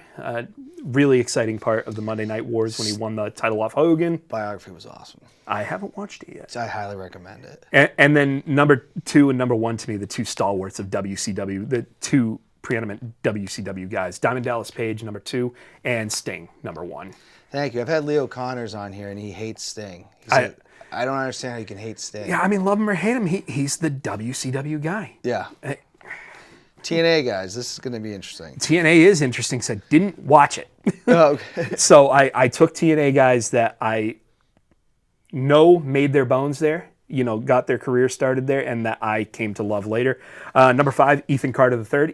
Really exciting part of the Monday Night Wars when he won the title off Hogan. Biography was awesome. I haven't watched it yet. So I highly recommend it. And then number 2 and number 1 to me, the 2 stalwarts of WCW, the 2 preeminent WCW guys. Diamond Dallas Page, number 2, and Sting, number 1. Thank you. I've had Leo Connors on here, and he hates Sting. I don't understand how you can hate Sting. Yeah, I mean, love him or hate him, he's the WCW guy. Yeah. TNA guys, this is going to be interesting. TNA is interesting because I didn't watch it. Oh, okay. So I took TNA guys that I know made their bones there, got their career started there, and that I came to love later. Number 5, Ethan Carter III,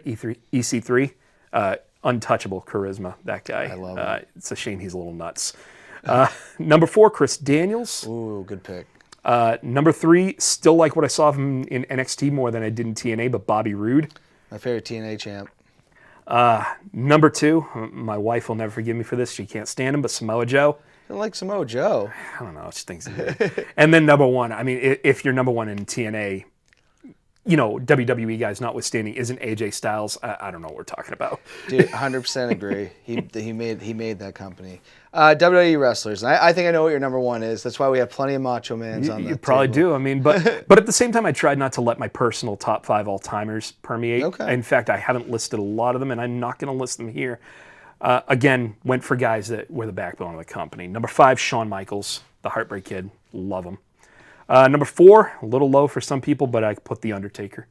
EC3. Untouchable charisma, that guy. I love him. It's a shame he's a little nuts. Number 4, Chris Daniels. Ooh, good pick. Number 3, still like what I saw of him in NXT more than I did in TNA, but Bobby Roode. My favorite TNA champ. Number 2, my wife will never forgive me for this. She can't stand him, but Samoa Joe. I like Samoa Joe. I don't know. She thinks he's weird. And then number 1, I mean, if you're number 1 in TNA, WWE guys notwithstanding, isn't AJ Styles? I don't know what we're talking about. Dude, 100% agree. He made that company. WWE wrestlers. And I think I know what your number 1 is. That's why we have plenty of Macho Mans on the You probably table. do. I mean, but at the same time, I tried not to let my personal top 5 all-timers permeate. Okay. In fact, I haven't listed a lot of them, and I'm not going to list them here. Again, went for guys that were the backbone of the company. Number 5, Shawn Michaels, the Heartbreak Kid. Love him. Number 4, a little low for some people, but I put The Undertaker.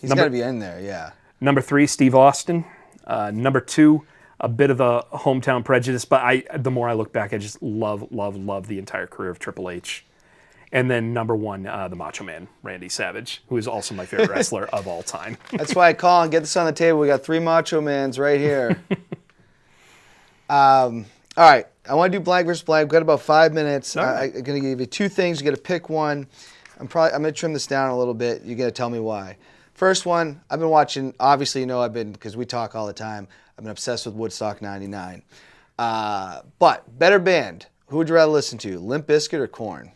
He's got to be in there, yeah. Number 3, Steve Austin. Number 2, a bit of a hometown prejudice, but the more I look back, I just love the entire career of Triple H. And then number 1, the Macho Man, Randy Savage, who is also my favorite wrestler of all time. That's why I call and get this on the table. We got 3 Macho Mans right here. All right. I want to do blank versus blank. We've got about 5 minutes. Right. I'm going to give you 2 things. You got to pick one. I'm going to trim this down a little bit. You're going to tell me why. First one, I've been watching, obviously because we talk all the time, I've been obsessed with Woodstock 99. But better band, who would you rather listen to, Limp Bizkit or Korn?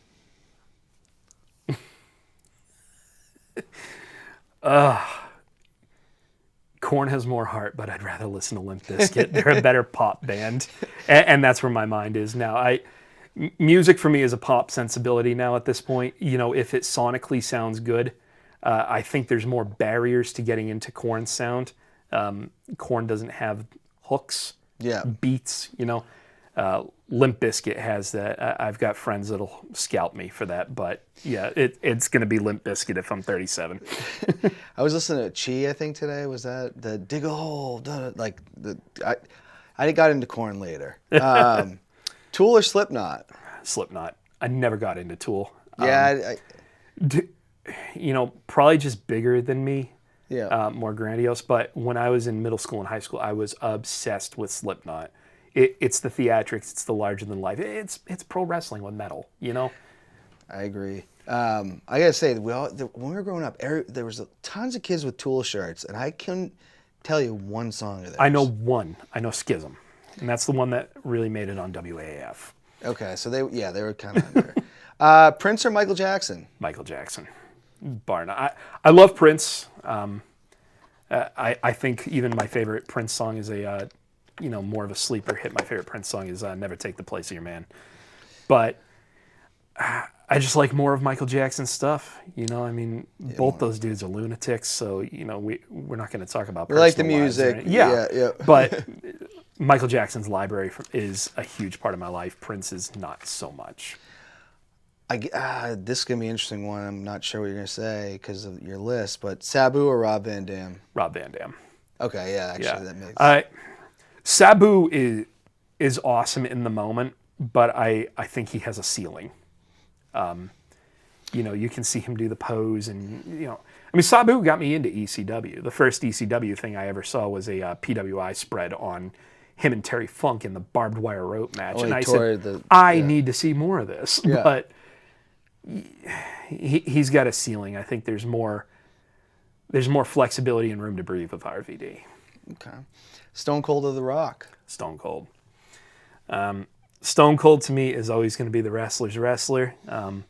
Korn has more heart, but I'd rather listen to Limp Bizkit. They're a better pop band, and that's where my mind is now. Music for me is a pop sensibility now at this point. If it sonically sounds good, I think there's more barriers to getting into Korn's sound. Korn doesn't have hooks, beats. Limp Bizkit has that. I've got friends that'll scalp me for that, but yeah, it's going to be Limp Bizkit if I'm 37. I was listening to Chi, I think today. Was that the dig a hole? I got into Korn later. Tool or Slipknot? Slipknot. I never got into Tool. Yeah. Probably just bigger than me. Yeah. More grandiose. But when I was in middle school and high school, I was obsessed with Slipknot. It's the theatrics. It's the larger than life. It's pro wrestling with metal. I agree. I gotta say, when we were growing up, there was tons of kids with Tool shirts, and I couldn't tell you one song of theirs. I know one. I know Schism, and that's the one that really made it on WAAF. Okay, so they were kind of under. Prince or Michael Jackson? Michael Jackson, bar none. I love Prince. I think even my favorite Prince song is more of a sleeper hit. My favorite Prince song is "Never Take the Place of Your Man," but I just like more of Michael Jackson's stuff. Both those dudes are lunatics, so we're not going to talk about. We like the personal lives music, yeah. But Michael Jackson's library is a huge part of my life. Prince is not so much. This is going to be an interesting one. I'm not sure what you're going to say because of your list, but Sabu or Rob Van Dam? Rob Van Dam. Okay, yeah, actually that makes sense. Sabu is awesome in the moment, but I think he has a ceiling. You can see him do the pose and, Sabu got me into ECW. The first ECW thing I ever saw was a PWI spread on him and Terry Funk in the barbed wire rope match. And I said, I need to see more of this. Yeah. But he's got a ceiling. I think there's more flexibility and room to breathe with RVD. Okay. Stone Cold or The Rock? Stone Cold. Stone Cold to me is always going to be the wrestler's wrestler. To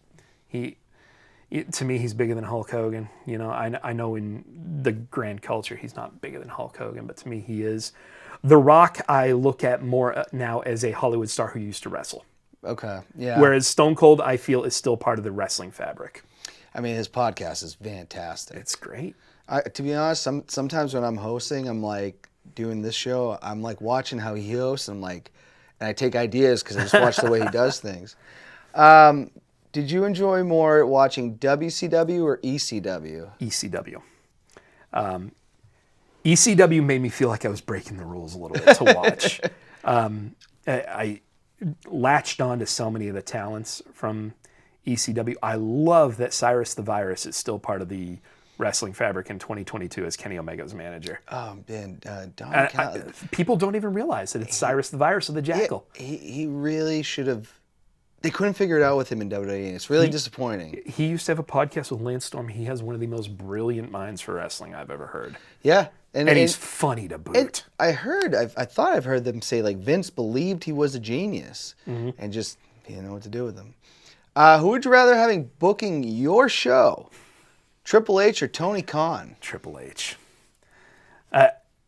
me, he's bigger than Hulk Hogan. I know in the grand culture he's not bigger than Hulk Hogan, but to me he is. The Rock I look at more now as a Hollywood star who used to wrestle. Okay, yeah. Whereas Stone Cold I feel is still part of the wrestling fabric. His podcast is fantastic. It's great. To be honest, sometimes when I'm hosting, I'm like doing this show, I'm like watching how he hosts, and I take ideas because I just watch the way he does things. Did you enjoy more watching WCW or ECW? ECW. ECW made me feel like I was breaking the rules a little bit to watch. I latched on to so many of the talents from ECW. I love that Cyrus the Virus is still part of the wrestling fabric in 2022 as Kenny Omega's manager. Oh, man. People don't even realize that it's Cyrus the Virus of the Jackal. He really should have... They couldn't figure it out with him in WWE. It's really disappointing. He used to have a podcast with Lance Storm. He has one of the most brilliant minds for wrestling I've ever heard. Yeah. And he's funny to boot. I thought I've heard them say like Vince believed he was a genius and just he didn't know what to do with him. Who would you rather having booking your show? Triple H or Tony Khan? Triple H.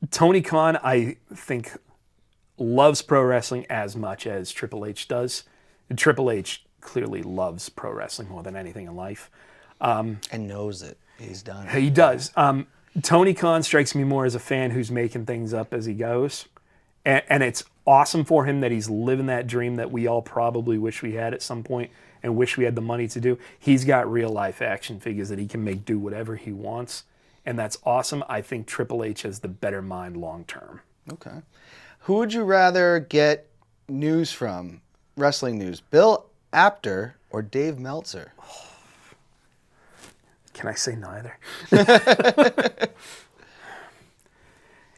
Tony Khan, I think, loves pro wrestling as much as Triple H does. And Triple H clearly loves pro wrestling more than anything in life. And knows it. He's done it. He does. Tony Khan strikes me more as a fan who's making things up as he goes. And it's awesome for him that he's living that dream that we all probably wish we had at some point and wish we had the money to do. He's got real life action figures that he can make do whatever he wants. And that's awesome. I think Triple H has the better mind long term. Okay. Who would you rather get news from, wrestling news? Bill Apter or Dave Meltzer? Can I say neither?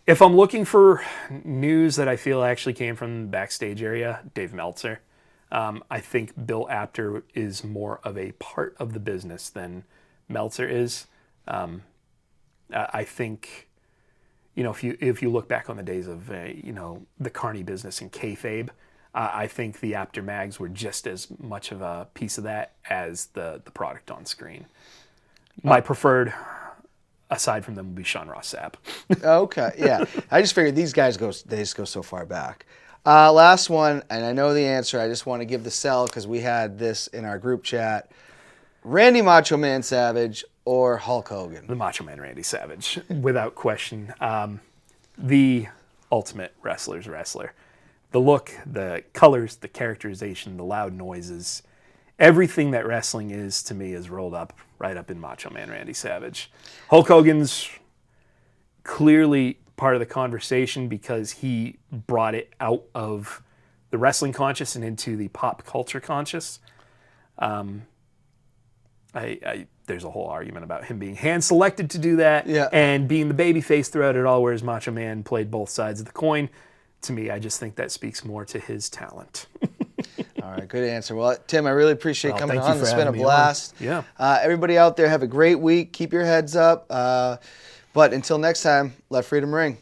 If I'm looking for news that I feel actually came from the backstage area, Dave Meltzer. I think Bill Apter is more of a part of the business than Meltzer is. I think, if you look back on the days of, the Carney business and kayfabe, I think the Apter mags were just as much of a piece of that as the product on screen. My preferred, aside from them, would be Sean Ross Sapp. Okay, yeah. I just figured these guys they just go so far back. Last one, and I know the answer. I just want to give the sell because we had this in our group chat. Randy Macho Man Savage or Hulk Hogan? The Macho Man Randy Savage, without question. The ultimate wrestler's wrestler. The look, the colors, the characterization, the loud noises, everything that wrestling is to me is rolled up right up in Macho Man Randy Savage. Hulk Hogan's clearly part of the conversation because he brought it out of the wrestling conscious and into the pop culture conscious. There's a whole argument about him being hand selected to do that and being the babyface throughout it all, whereas Macho Man played both sides of the coin. To me, I just think that speaks more to his talent. All right, good answer. Well, Tim, I really appreciate coming on. It's been a blast. Yeah. Everybody out there, have a great week. Keep your heads up. But until next time, let freedom ring.